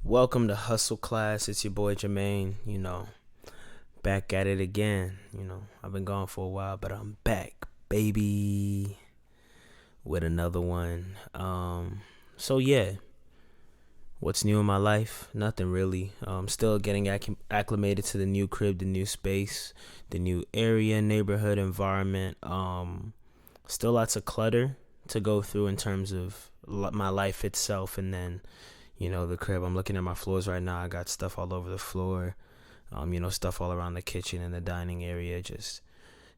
Welcome to Hustle Class. It's your boy Jermaine. Back at it again. I've been gone for a while, but I'm back, baby, with another one. So yeah, what's new in my life? Nothing really. Still getting acclimated to the new crib, the new space, the new area, neighborhood, environment. Still lots of clutter to go through in terms of my life itself, and then the crib. I'm looking at my floors right now. I got stuff all over the floor. Stuff all around the kitchen and the dining area. Just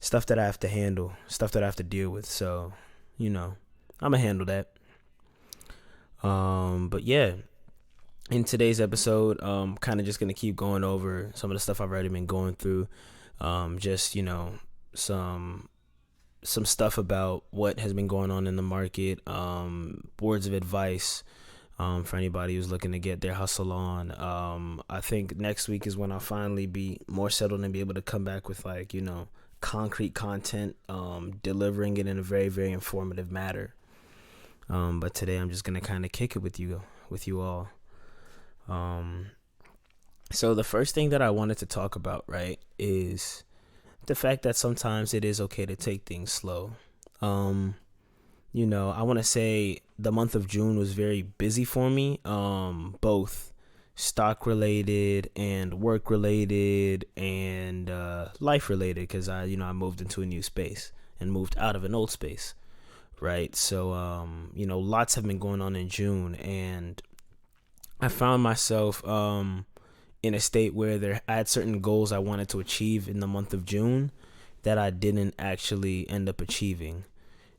stuff that I have to handle, stuff that I have to deal with. So, I'ma handle that. But yeah, in today's episode, kind of just gonna keep going over some of the stuff I've already been going through. Just some some stuff about what has been going on in the market. Words of advice for anybody who's looking to get their hustle on. I think next week is when I'll finally be more settled and be able to come back with concrete content, delivering it in a very, very informative manner. But today I'm just gonna kind of kick it with you all. Um, so the first thing that I wanted to talk about, right, is the fact that sometimes it is okay to take things slow. Um, I want to say the month of June was very busy for me, both stock related and work related and life related, because I moved into a new space and moved out of an old space, right? So, lots have been going on in June, and I found myself in a state where I had certain goals I wanted to achieve in the month of June that I didn't actually end up achieving.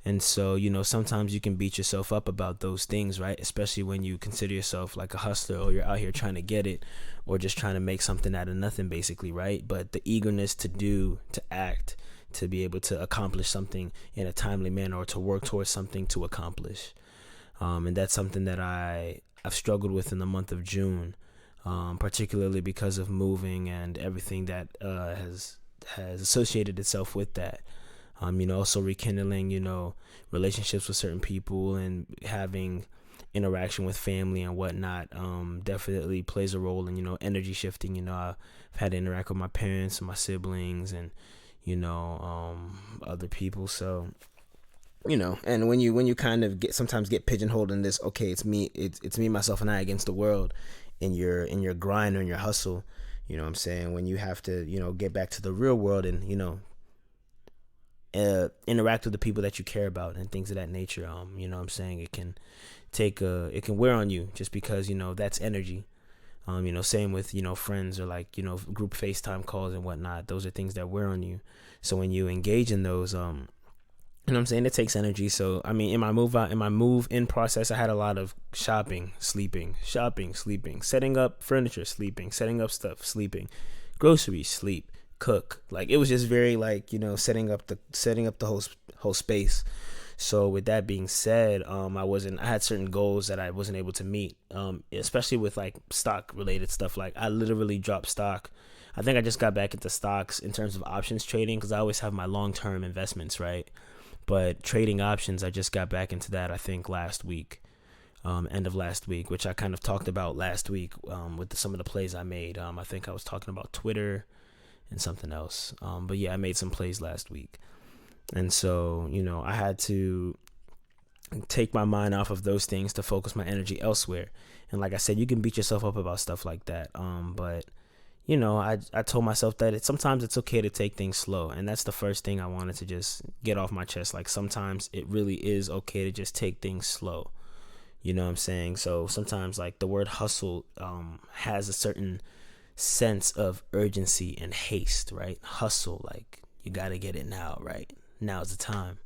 And so, sometimes you can beat yourself up about those things, right? Especially when you consider yourself like a hustler, or you're out here trying to get it, or just trying to make something out of nothing, basically, right? But the eagerness to do, to act, to be able to accomplish something in a timely manner, or to work towards something to accomplish. And that's something that I've struggled with in the month of June, particularly because of moving and everything that has associated itself with that. Also rekindling, relationships with certain people and having interaction with family and whatnot, definitely plays a role in, energy shifting. I've had to interact with my parents and my siblings and, other people. So, and when you kind of sometimes get pigeonholed in this, okay, it's me, myself, and I against the world in your grind or in your hustle, what I'm saying? When you have to, get back to the real world and, interact with the people that you care about and things of that nature. What I'm saying? It can wear on you just because, that's energy. Same with, friends or group FaceTime calls and whatnot. Those are things that wear on you. So when you engage in those, what I'm saying, it takes energy. So, in my move in process, I had a lot of shopping, sleeping, setting up furniture, sleeping, setting up stuff, sleeping, groceries, sleep, cook. Like, it was just very setting up the whole space. So with that being said, I had certain goals that I wasn't able to meet, especially with stock related stuff. Like, I literally dropped stock. I think I just got back into stocks in terms of options trading, because I always have my long-term investments, right? But trading options, I just got back into that, I think, last week, end of last week, which I kind of talked about last week, with some of the plays I made. I think I was talking about Twitter and something else. But yeah, I made some plays last week. And so, I had to take my mind off of those things to focus my energy elsewhere. And like I said, you can beat yourself up about stuff like that. But I told myself that sometimes it's okay to take things slow. And that's the first thing I wanted to just get off my chest. Like, sometimes it really is okay to just take things slow. You know what I'm saying? So sometimes, the word hustle has a certain sense of urgency and haste, right? Hustle, like, you got to get it now, right? Now's the time.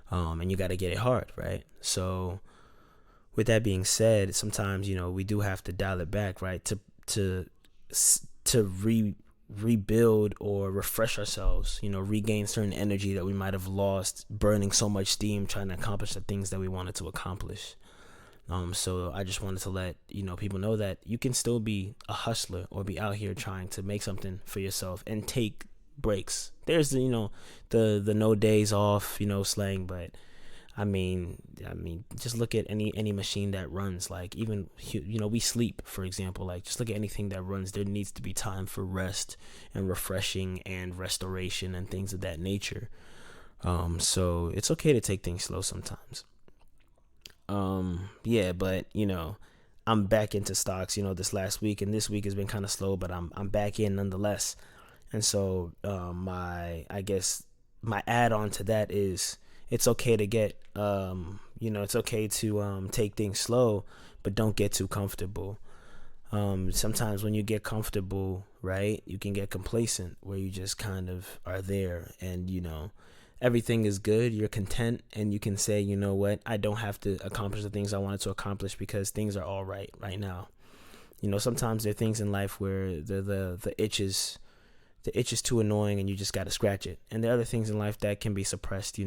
And you got to get it hard, right? So with that being said, sometimes, we do have to dial it back, right? To rebuild or refresh ourselves, regain certain energy that we might have lost burning so much steam trying to accomplish the things that we wanted to accomplish. So I just wanted to let people know that you can still be a hustler or be out here trying to make something for yourself and take breaks. There's the no days off slang, but Just look at any machine that runs. Like, even, we sleep, for example. Like, just look at anything that runs. There needs to be time for rest and refreshing and restoration and things of that nature. So it's okay to take things slow sometimes. Yeah, but I'm back into stocks, this last week, and this week has been kind of slow, but I'm back in nonetheless. And so, I guess my add on to that is, it's okay to it's okay to take things slow, but don't get too comfortable. Sometimes when you get comfortable, right, you can get complacent, where you just kind of are there, and everything is good, you're content, and you can say, you know what, I don't have to accomplish the things I wanted to accomplish because things are all right now. Sometimes there are things in life where the itch is too annoying, and you just got to scratch it. And there are other things in life that can be suppressed,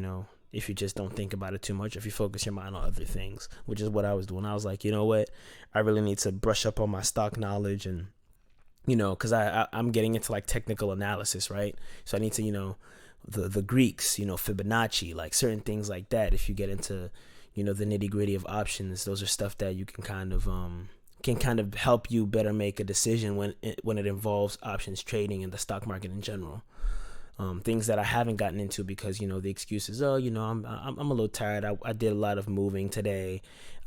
if you just don't think about it too much, if you focus your mind on other things, which is what I was doing. I was like, you know what, I really need to brush up on my stock knowledge, and because I'm getting into like technical analysis, right? So I need to, the Greeks, Fibonacci, like certain things like that. If you get into, the nitty gritty of options, those are stuff that you can kind of help you better make a decision when it involves options trading and the stock market in general. Things that I haven't gotten into because, the excuse is, I'm a little tired. I did a lot of moving today.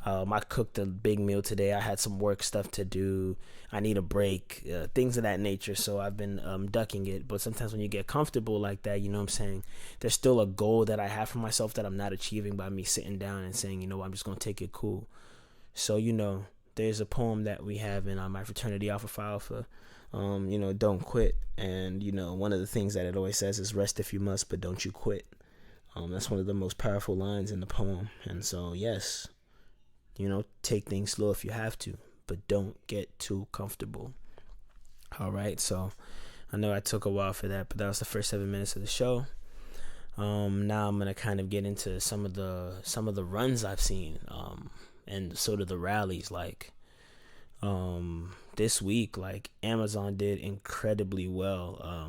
I cooked a big meal today. I had some work stuff to do. I need a break, things of that nature. So I've been ducking it. But sometimes when you get comfortable like that, you know what I'm saying, there's still a goal that I have for myself that I'm not achieving by me sitting down and saying, I'm just going to take it cool. So, there's a poem that we have in my fraternity alpha file for, don't quit. And, one of the things that it always says is rest if you must, but don't you quit. That's one of the most powerful lines in the poem. And so, yes, take things slow if you have to, but don't get too comfortable. All right. So I know I took a while for that, but that was the first 7 minutes of the show. Now I'm going to kind of get into some of the runs I've seen, and sort of the rallies. Like, this week, like, Amazon did incredibly well.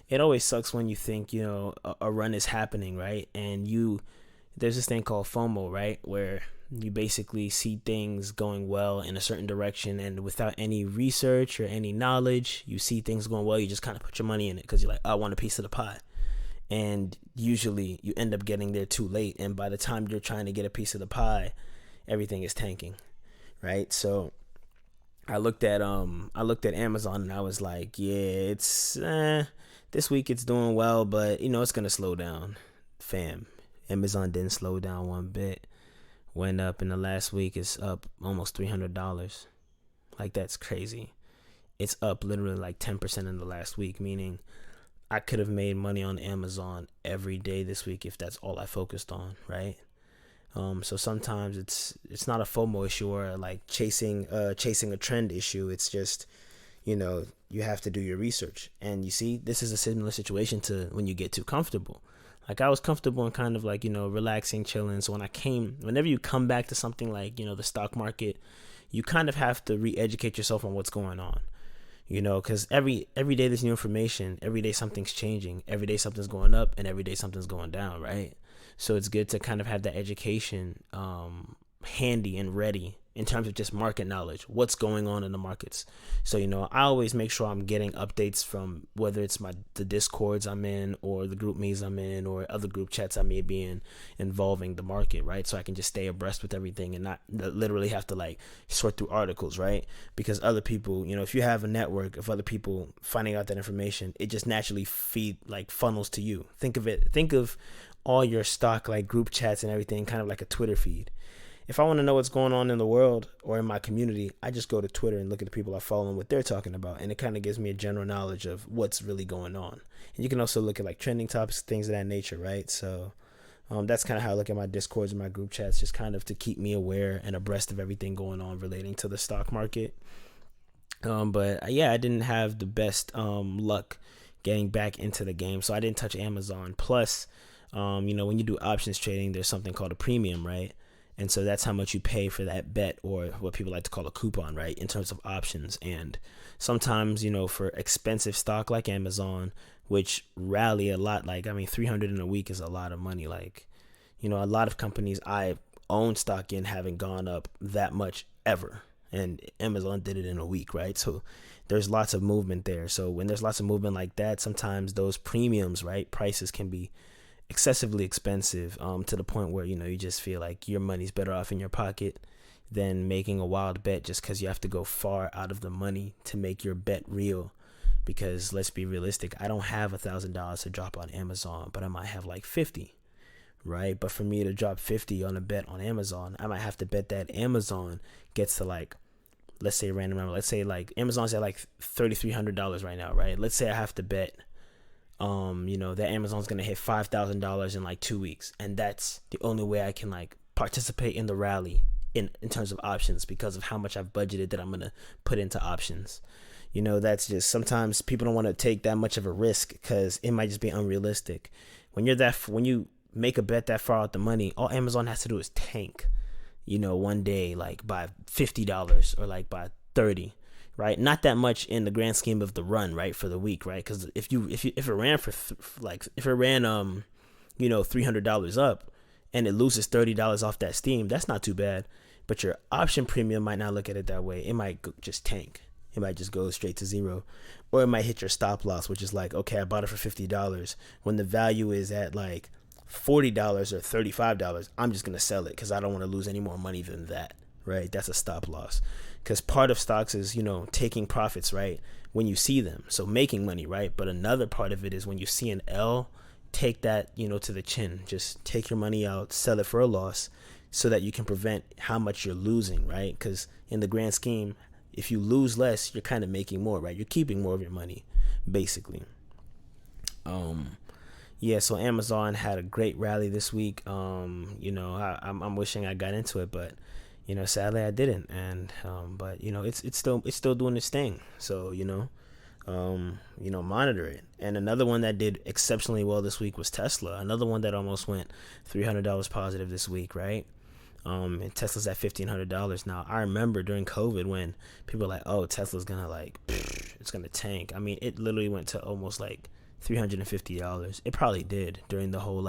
It always sucks when you think, a run is happening, right? And there's this thing called FOMO, right? Where you basically see things going well in a certain direction, and without any research or any knowledge, you see things going well, you just kind of put your money in it because you're like, I want a piece of the pie. And usually you end up getting there too late, and by the time you're trying to get a piece of the pie, everything is tanking, right? So I looked at Amazon, and I was like, yeah, it's this week it's doing well, but it's gonna slow down. Fam, Amazon didn't slow down one bit. Went up in the last week. It's up almost $300. Like, that's crazy. It's up literally like 10% in the last week, meaning I could have made money on Amazon every day this week if that's all I focused on, right? So sometimes it's not a FOMO issue or like chasing a trend issue. It's just, you have to do your research. And you see, this is a similar situation to when you get too comfortable. Like, I was comfortable and kind of like, relaxing, chilling. So whenever you come back to something like, the stock market, you kind of have to re-educate yourself on what's going on, because every day there's new information. Every day something's changing. Every day something's going up, and every day something's going down, right? So it's good to kind of have that education handy and ready in terms of just market knowledge, what's going on in the markets. So, I always make sure I'm getting updates from whether it's the Discords I'm in, or the group me's I'm in, or other group chats I may be in involving the market, right? So I can just stay abreast with everything and not literally have to like sort through articles, right? Because other people, if you have a network of other people finding out that information, it just naturally funnels to you. Think of all your stock like group chats and everything kind of like a Twitter feed. If I want to know what's going on in the world or in my community, I just go to Twitter and look at the people I follow and what they're talking about. And it kind of gives me a general knowledge of what's really going on. And you can also look at like trending topics, things of that nature, right? So that's kind of how I look at my Discords and my group chats, just kind of to keep me aware and abreast of everything going on relating to the stock market. But yeah, I didn't have the best luck getting back into the game. So I didn't touch Amazon. Plus, when you do options trading, there's something called a premium, right? And so that's how much you pay for that bet, or what people like to call a coupon, right? In terms of options. And sometimes, for expensive stock like Amazon, which rally a lot, like, 300 in a week is a lot of money. Like, A lot of companies I own stock in haven't gone up that much ever. And Amazon did it in a week, right? So there's lots of movement there. So when there's lots of movement like that, sometimes those premiums, right, prices can be excessively expensive, to the point where, you just feel like your money's better off in your pocket than making a wild bet, just because you have to go far out of the money to make your bet real. Because let's be realistic, I don't have $1,000 to drop on Amazon, but I might have like 50, right? But for me to drop 50 on a bet on Amazon, I might have to bet that Amazon gets to like, let's say random number, let's say like Amazon's at like $3,300 right now, right? Let's say I have to bet that Amazon's gonna hit $5,000 in like 2 weeks, and that's the only way I can like participate in the rally in terms of options, because of how much I've budgeted that I'm gonna put into options. That's just, sometimes people don't want to take that much of a risk because it might just be unrealistic. When you make a bet that far out the money, all Amazon has to do is tank, one day, like by $50 or like by 30, right? Not that much in the grand scheme of the run, right, for the week, right? Because if it ran if it ran $300 up and it loses $30 off that steam, that's not too bad. But your option premium might not look at it that way. It might just tank. It might just go straight to zero, or it might hit your stop loss, which is like, okay, I bought it for $50 when the value is at like $40 or $35. I'm just gonna sell it because I don't want to lose any more money than that, right? That's a stop loss. Because part of stocks is taking profits, right, when you see them, so making money, right? But another part of it is when you see an L, take that to the chin. Just take your money out, sell it for a loss, so that you can prevent how much you're losing, right? Because in the grand scheme, if you lose less, you're kind of making more, right? You're keeping more of your money, basically. Yeah, so Amazon had a great rally this week. I'm wishing I got into it, but sadly I didn't. And but it's still doing its thing. So monitor it. And another one that did exceptionally well this week was Tesla. Another one that almost went $300 positive this week, right? And Tesla's at $1,500 now. I remember during COVID when people were like, "Oh, Tesla's gonna it's gonna tank." I mean, it literally went to almost like $350. It probably did during the whole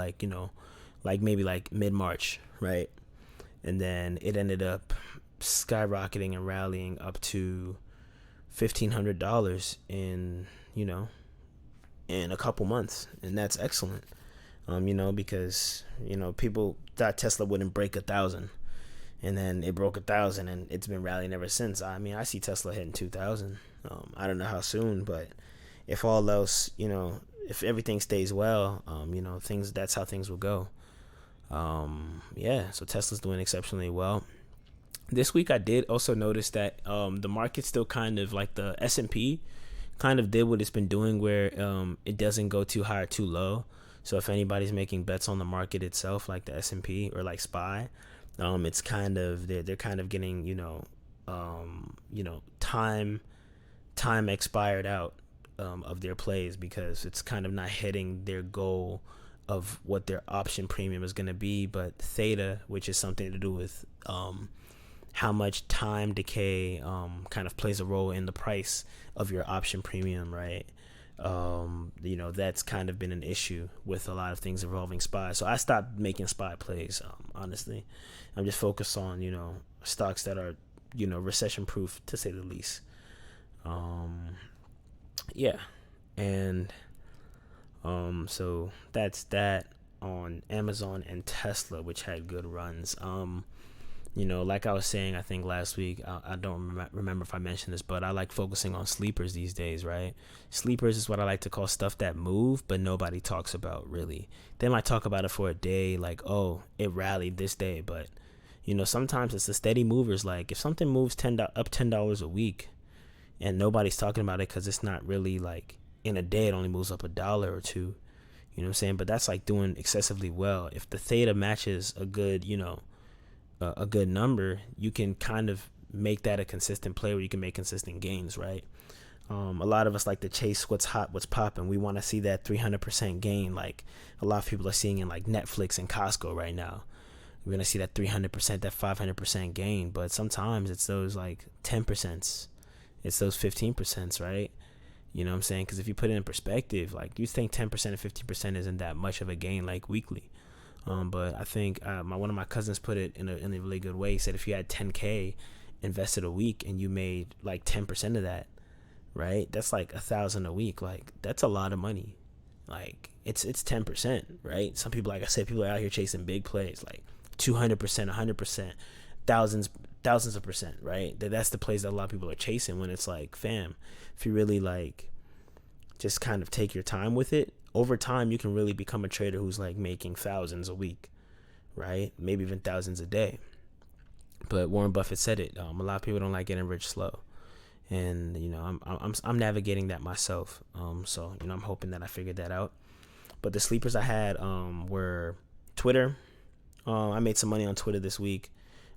maybe like mid-March, right? And then it ended up skyrocketing and rallying up to $1,500 in a couple months, and that's excellent. Because people thought Tesla wouldn't break 1,000, and then it broke 1,000, and it's been rallying ever since. I mean, I see Tesla hitting 2,000. I don't know how soon, but if all else, if everything stays well, that's how things will go. So Tesla's doing exceptionally well. This week I did also notice that the market's still kind of like the S&P kind of did what it's been doing, where it doesn't go too high or too low. So if anybody's making bets on the market itself, like the S&P or like SPY, it's kind of they're kind of getting time expired out of their plays, because it's kind of not hitting their goal of what their option premium is going to be. But theta, which is something to do with how much time decay kind of plays a role in the price of your option premium, right? That's kind of been an issue with a lot of things involving SPY. So I stopped making SPY plays, honestly. I'm just focused on, stocks that are, recession proof, to say the least. And so that's that on Amazon and Tesla, which had good runs. Like I was saying, I think last week, I don't remember if I mentioned this, but I like focusing on sleepers these days, right? Sleepers is what I like to call stuff that move, but nobody talks about, really. They might talk about it for a day, like, oh, it rallied this day, but, sometimes it's the steady movers. Like, if something moves up $10 a week and nobody's talking about it because it's not really, like, in a day it only moves up $1 or $2, you know what I'm saying? But that's, like, doing excessively well. If the theta matches a good, a good number, you can kind of make that a consistent play where you can make consistent gains, right? A lot of us like to chase what's hot, what's popping. We want to see that 300% gain, like a lot of people are seeing in like Netflix and Costco right now. We're going to see that 300%, that 500% gain, but sometimes it's those like 10%, it's those 15%, right? You know what I'm saying? Because if you put it in perspective, like you think 10% and 15% isn't that much of a gain, like weekly. But I think one of my cousins put it in a really good way. He said if you had 10K invested a week and you made like 10% of that, right? That's like 1,000 a week. Like that's a lot of money. Like it's 10%, right? Some people, like I said, people are out here chasing big plays, like 200%, 100%, thousands, thousands of percent, right? That's the plays that a lot of people are chasing. When it's like, fam, if you really like just kind of take your time with it, over time you can really become a trader who's like making thousands a week, right? Maybe even thousands a day. But Warren Buffett said it. A lot of people don't like getting rich slow, and I'm navigating that myself. So I'm hoping that I figured that out. But the sleepers I had were Twitter. I made some money on Twitter this week.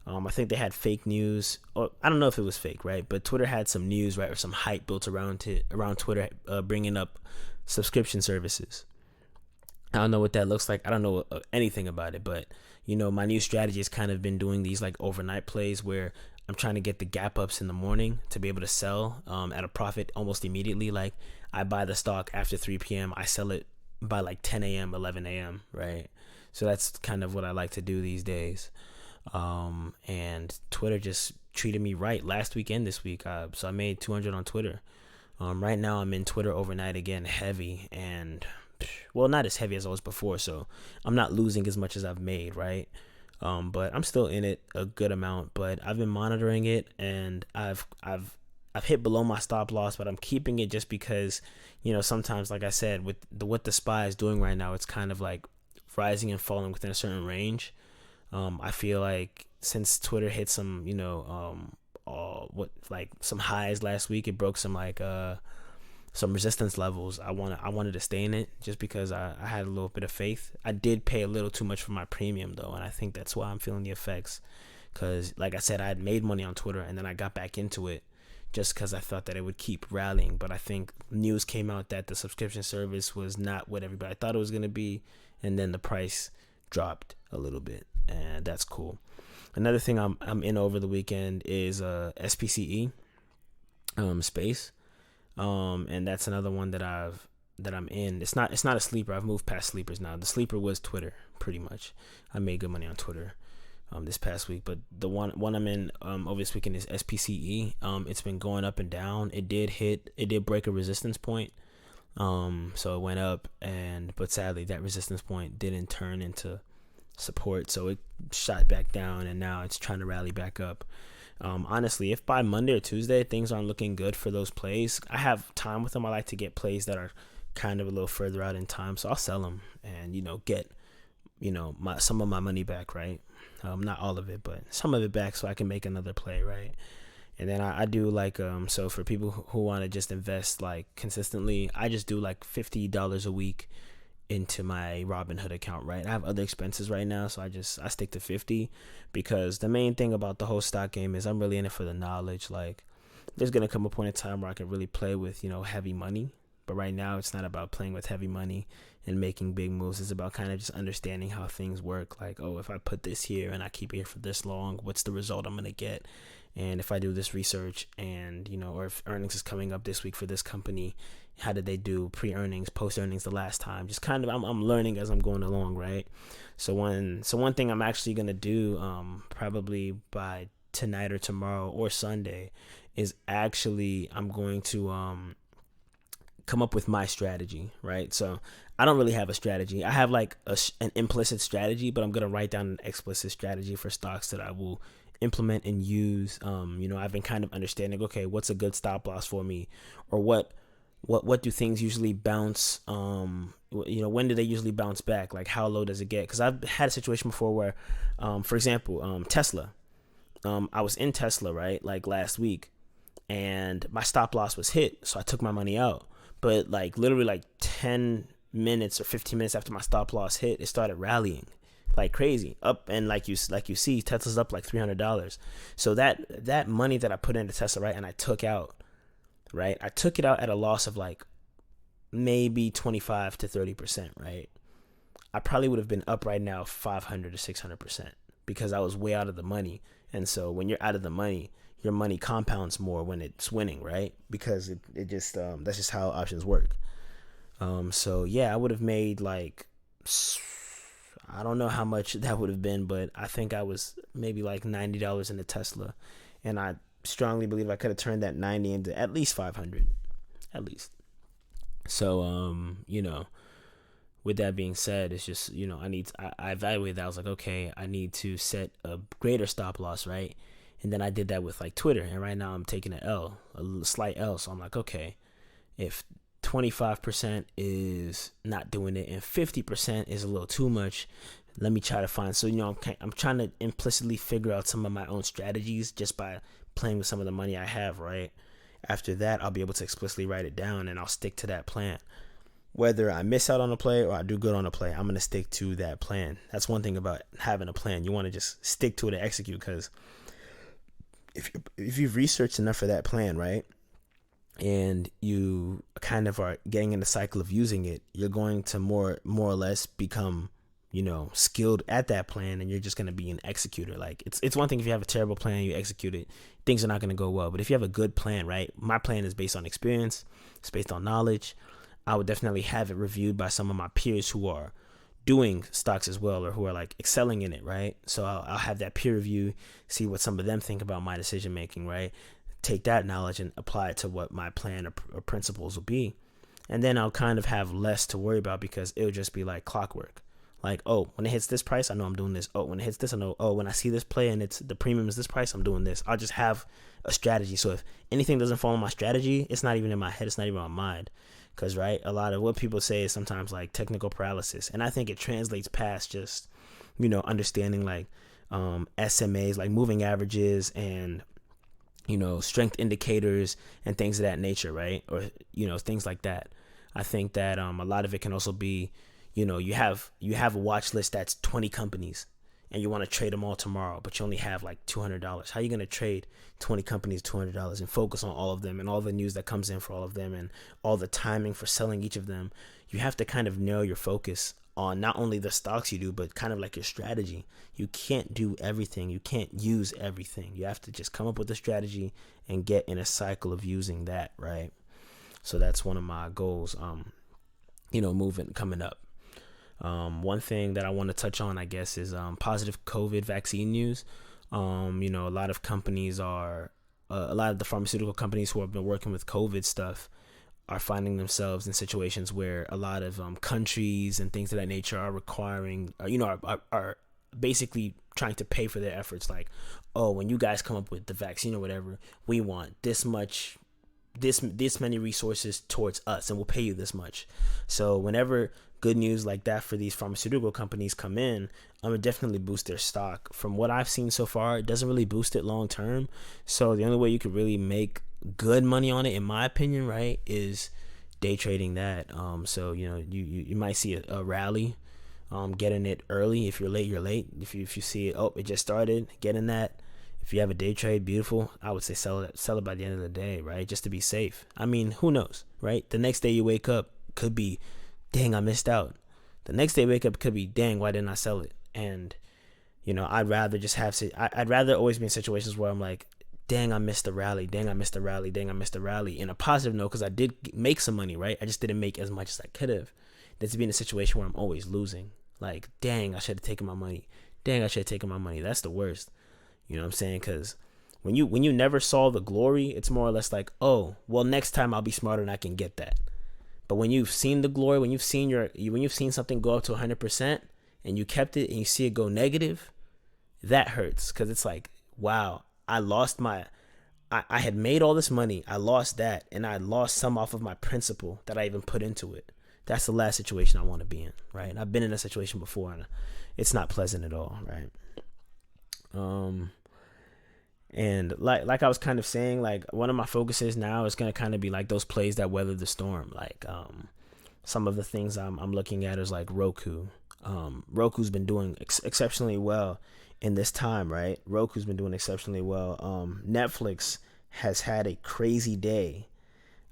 I think they had fake news, or I don't know if it was fake, right? But Twitter had some news, right, or some hype built around Twitter, bringing up subscription services. I don't know what that looks like. I don't know anything about it, but my new strategy has kind of been doing these like overnight plays where I'm trying to get the gap ups in the morning to be able to sell at a profit almost immediately. Like I buy the stock after 3 p.m. I sell it by like 10 a.m., 11 a.m., right? So that's kind of what I like to do these days. And Twitter just treated me right last week and this week. So I made 200 on Twitter. Right now I'm in Twitter overnight again, heavy, and well, not as heavy as I was before. So I'm not losing as much as I've made, right? But I'm still in it a good amount. But I've been monitoring it, and I've hit below my stop loss, but I'm keeping it just because, sometimes, like I said, with what the SPY is doing right now, it's kind of like rising and falling within a certain range. I feel like since Twitter hit some, some highs last week, it broke some resistance levels. I wanted to stay in it just because I had a little bit of faith. I did pay a little too much for my premium though, and I think that's why I'm feeling the effects. Because like I said, I had made money on Twitter and then I got back into it just because I thought that it would keep rallying. But I think news came out that the subscription service was not what everybody thought it was going to be, and then the price dropped a little bit, and that's cool. Another thing I'm in over the weekend is SPCE space, and that's another one that I'm in. It's not a sleeper. I've moved past sleepers now. The sleeper was Twitter, pretty much. I made good money on Twitter this past week, but the one I'm in over this weekend is SPCE. It's been going up and down. It did break a resistance point. So it went up, but sadly that resistance point didn't turn into support, so it shot back down, and now it's trying to rally back up. Honestly, if by Monday or Tuesday things aren't looking good for those plays, I have time with them. I like to get plays that are kind of a little further out in time, so I'll sell them and get some of my money back, right? Not all of it, but some of it back, so I can make another play, right? And then I do like so for people who want to just invest like consistently, I just do like $50 a week into my Robinhood account, right? I have other expenses right now, so I stick to 50, because the main thing about the whole stock game is I'm really in it for the knowledge. Like there's gonna come a point in time where I can really play with heavy money, but right now it's not about playing with heavy money and making big moves. It's about kind of just understanding how things work. Like, oh, if I put this here and I keep it here for this long, what's the result I'm gonna get? And if I do this research and or if earnings is coming up this week for this company, how did they do pre-earnings, post-earnings the last time? Just kind of I'm learning as I'm going along, right? So one thing I'm actually gonna do probably by tonight or tomorrow or Sunday is actually I'm going to come up with my strategy, right? So I don't really have a strategy. I have like an implicit strategy, but I'm gonna write down an explicit strategy for stocks that I will implement and use. I've been kind of understanding, okay, what's a good stop loss for me, or what do things usually bounce? When do they usually bounce back? Like how low does it get? Because I've had a situation before where, for example, Tesla. I was in Tesla, right, like last week, and my stop loss was hit, so I took my money out. But like literally like 10 minutes or 15 minutes after my stop loss hit, it started rallying like crazy up, and like you see, Tesla's up like $300. So that money that I put into Tesla, right, and I took out, right, I took it out at a loss of like maybe 25 to 30%, right? I probably would have been up right now 500 to 600% because I was way out of the money. And so when you're out of the money, your money compounds more when it's winning, right? Because it just that's just how options work. So yeah, I would have made like I don't know how much that would have been, but I think I was maybe like $90 in a Tesla, and I strongly believe I could have turned that 90 into at least 500, at least. So with that being said, it's just I evaluated that. I was like, okay, I need to set a greater stop loss, right? And then I did that with like Twitter, and right now I'm taking an L, a slight L. So I'm like, okay, if 25% is not doing it and 50% is a little too much, let me try to find. So I'm trying to implicitly figure out some of my own strategies just by playing with some of the money I have, right? After that, I'll be able to explicitly write it down, and I'll stick to that plan. Whether I miss out on a play or I do good on a play, I'm going to stick to that plan. That's one thing about having a plan. You want to just stick to it and execute, because if you've researched enough for that plan, right, and you kind of are getting in the cycle of using it, you're going to more or less become skilled at that plan, and you're just going to be an executor. Like it's one thing if you have a terrible plan, you execute it, things are not going to go well. But if you have a good plan, right, my plan is based on experience, it's based on knowledge. I would definitely have it reviewed by some of my peers who are doing stocks as well, or who are like excelling in it, right? So I'll have that peer review, see what some of them think about my decision making, right? Take that knowledge and apply it to what my plan or principles will be. And then I'll kind of have less to worry about, because it'll just be like clockwork. Like, oh, when it hits this price, I know I'm doing this. Oh, when it hits this, I know, oh, when I see this play and it's the premium is this price, I'm doing this. I'll just have a strategy. So if anything doesn't follow my strategy, it's not even in my head, it's not even on my mind. Because, right, a lot of what people say is sometimes like technical paralysis. And I think it translates past just, understanding like SMAs, like moving averages, and, strength indicators and things of that nature, right? Or, things like that. I think that a lot of it can also be, you have a watch list that's 20 companies, and you want to trade them all tomorrow, but you only have like $200. How are you going to trade 20 companies $200 and focus on all of them and all the news that comes in for all of them and all the timing for selling each of them? You have to kind of narrow your focus on not only the stocks you do, but kind of like your strategy. You can't do everything. You can't use everything. You have to just come up with a strategy and get in a cycle of using that, right? So that's one of my goals, moving coming up. One thing that I want to touch on, I guess, is positive COVID vaccine news. A lot of companies a lot of the pharmaceutical companies who have been working with COVID stuff are finding themselves in situations where a lot of countries and things of that nature are requiring, are basically trying to pay for their efforts. Like, oh, when you guys come up with the vaccine or whatever, we want this many resources towards us, and we'll pay you this much. So whenever good news like that for these pharmaceutical companies come in, it would definitely boost their stock. From what I've seen so far, it doesn't really boost it long term. So the only way you could really make good money on it, in my opinion, right, is day trading that. So you might see a rally, getting it early. If you're late, you're late. If you see it, it just started, get in that. If you have a day trade, beautiful. I would say sell it by the end of the day, right? Just to be safe. I mean, who knows, right? The next day you wake up could be, dang, I missed out. The next day you wake up could be, dang, why didn't I sell it? And I'd rather always be in situations where I'm like, dang, I missed the rally. Dang, I missed the rally. Dang, I missed the rally. In a positive note, because I did make some money, right? I just didn't make as much as I could have. Than to be in a situation where I'm always losing. Like, dang, I should have taken my money. Dang, I should have taken my money. That's the worst. You know what I'm saying? Because when you never saw the glory, it's more or less like, oh, well, next time I'll be smarter and I can get that. But when you've seen the glory, when you've seen something go up to 100% and you kept it and you see it go negative, that hurts, because it's like, wow, I had made all this money, I lost that, and I lost some off of my principal that I even put into it. That's the last situation I want to be in, right? And I've been in a situation before, and it's not pleasant at all, right? And like I was kind of saying, like one of my focuses now is going to kind of be like those plays that weather the storm. Like some of the things I'm looking at is like Roku. Roku's been doing exceptionally well in this time, right? Roku's been doing exceptionally well. Netflix has had a crazy day.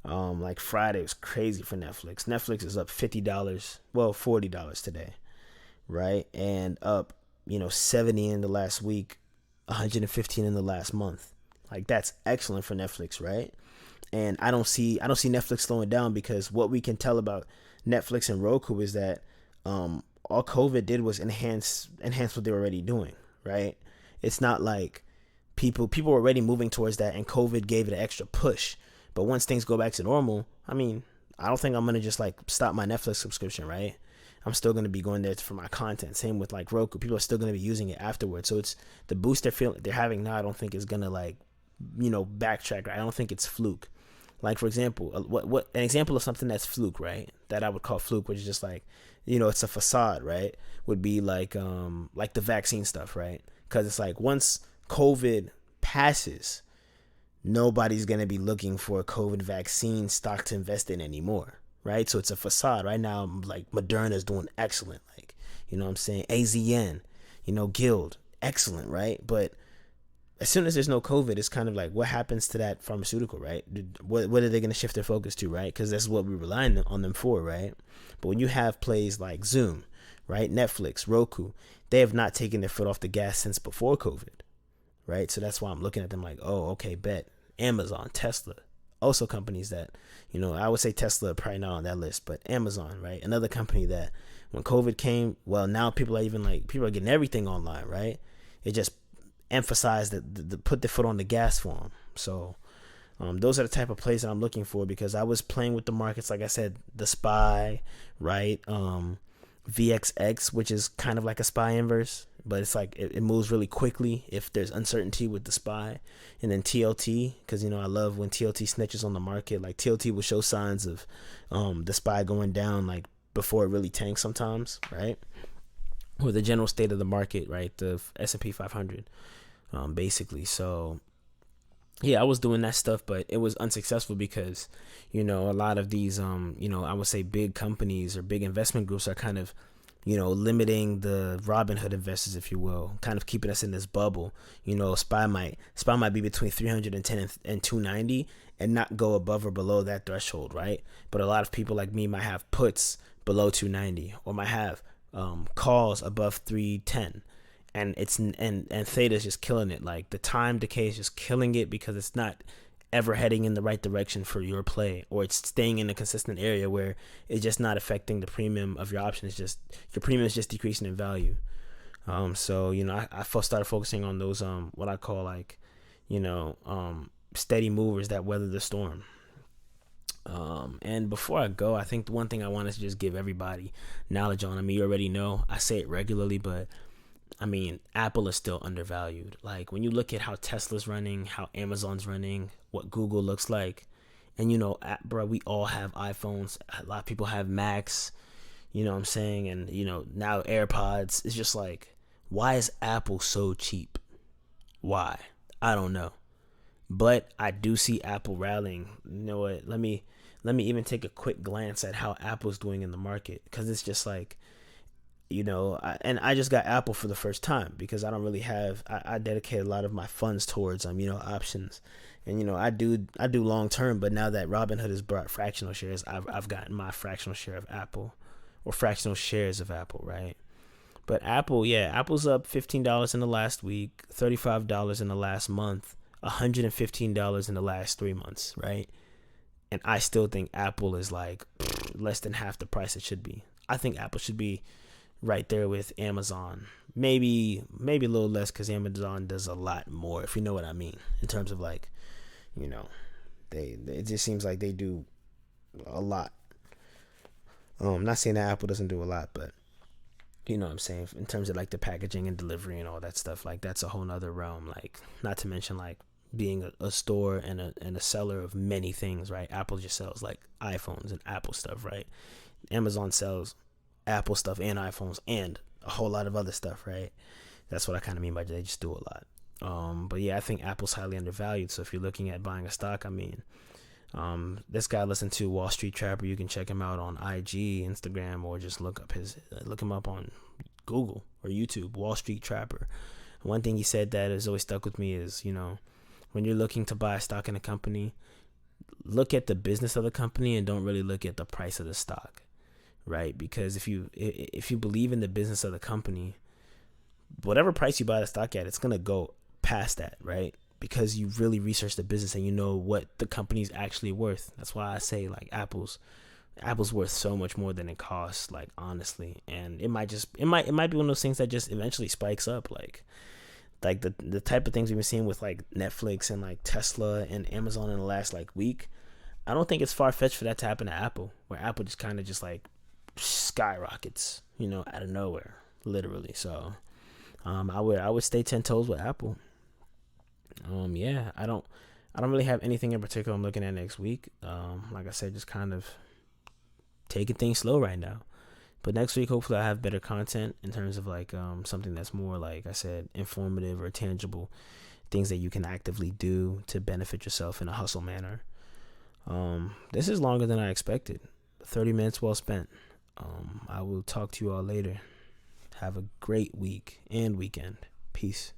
Like Friday was crazy for Netflix. Netflix is up $50, well, $40 today, right? And up, 70 in the last week, 115 in the last month. Like, that's excellent for Netflix, right? And I don't see Netflix slowing down, because what we can tell about Netflix and Roku is that all COVID did was enhance what they were already doing, right? It's not like people were already moving towards that, and COVID gave it an extra push. But once things go back to normal, I mean, I don't think I'm gonna just like stop my Netflix subscription, right? I'm still gonna be going there for my content. Same with like Roku. People are still gonna be using it afterwards. So it's the boost they're having now. I don't think is gonna like, backtrack. Right? I don't think it's fluke. Like for example, what an example of something that's fluke, right? That I would call fluke, which is just like, it's a facade, right? Would be like the vaccine stuff, right? Because it's like once COVID passes, nobody's going to be looking for a COVID vaccine stock to invest in anymore, right? So it's a facade. Right now, like Moderna's doing excellent. Like, what I'm saying? AZN, Guild, excellent, right? But as soon as there's no COVID, it's kind of like, what happens to that pharmaceutical, right? What are they going to shift their focus to, right? Because that's what we're relying on them for, right? But when you have plays like Zoom, right, Netflix, Roku, they have not taken their foot off the gas since before COVID, right? So that's why I'm looking at them like, oh, okay, bet. Amazon, Tesla, also companies that, I would say Tesla probably not on that list, but Amazon, right? Another company that when COVID came, well, now people are getting everything online, right? It just emphasized that the put their foot on the gas for them. So those are the type of plays that I'm looking for, because I was playing with the markets, like I said, the SPY, right? VXX, which is kind of like a SPY inverse, but it's like it moves really quickly if there's uncertainty with the SPY. And then TLT, because I love when TLT snitches on the market. Like TLT will show signs of the SPY going down like before it really tanks sometimes, right? Or the general state of the market, right? The S&P 500, basically. So yeah, I was doing that stuff, but it was unsuccessful because, a lot of these, I would say big companies or big investment groups are kind of, limiting the Robinhood investors, if you will, kind of keeping us in this bubble. SPY might be between 310 and 290 and not go above or below that threshold, right? But a lot of people like me might have puts below 290 or might have calls above 310. And theta is just killing it. Like the time decay is just killing it because it's not ever heading in the right direction for your play, or it's staying in a consistent area where it's just not affecting the premium of your option. It's just your premium is just decreasing in value. So I first started focusing on those what I call like steady movers that weather the storm. And before I go, I think the one thing I wanted to just give everybody knowledge on. I mean, you already know I say it regularly, but I mean, Apple is still undervalued. Like when you look at how Tesla's running, how Amazon's running, what Google looks like, and bro, we all have iPhones. A lot of people have Macs, what I'm saying? And now AirPods. It's just like, why is Apple so cheap? Why? I don't know. But I do see Apple rallying. You know what? Let me even take a quick glance at how Apple's doing in the market, because it's just like, and I just got Apple for the first time because I don't really have, I dedicate a lot of my funds towards options, and I do long term. But now that Robinhood has brought fractional shares, I've gotten my fractional share of Apple, or fractional shares of Apple, right? But Apple's up $15 in the last week, $35 in the last month, $115 in the last 3 months, right? And I still think Apple is like less than half the price it should be. I think Apple should be right there with Amazon, maybe a little less, because Amazon does a lot more, if you know what I mean, in terms of like, it just seems like they do a lot. I'm not saying that Apple doesn't do a lot, but what I'm saying, in terms of like the packaging and delivery and all that stuff, like that's a whole nother realm. Like, not to mention like being a store and a seller of many things, right? Apple just sells like iPhones and Apple stuff, right? Amazon sells Apple stuff and iPhones and a whole lot of other stuff, right? That's what I kind of mean by they just do a lot. But yeah, I think Apple's highly undervalued. So if you're looking at buying a stock, I mean, this guy listened to Wall Street Trapper. You can check him out on IG, Instagram, or just look him up on Google or YouTube, Wall Street Trapper. One thing he said that has always stuck with me is, when you're looking to buy a stock in a company, look at the business of the company and don't really look at the price of the stock. Right? Because if you believe in the business of the company, whatever price you buy the stock at, it's going to go past that, right? Because you really research the business and you know what the company's actually worth. That's why I say like Apple's Apple's worth so much more than it costs, like, honestly. And it might be one of those things that just eventually spikes up, like the type of things we've been seeing with like Netflix and like Tesla and Amazon in the last like week. I don't think it's far fetched for that to happen to Apple, where Apple just kind of just like skyrockets, out of nowhere, literally. So, I would stay 10 toes with Apple. Yeah, I don't really have anything in particular I'm looking at next week. Like I said, just kind of taking things slow right now. But next week, hopefully, I have better content in terms of like something that's more, like I said, informative or tangible, things that you can actively do to benefit yourself in a hustle manner. This is longer than I expected. 30 minutes well spent. I will talk to you all later. Have a great week and weekend. Peace.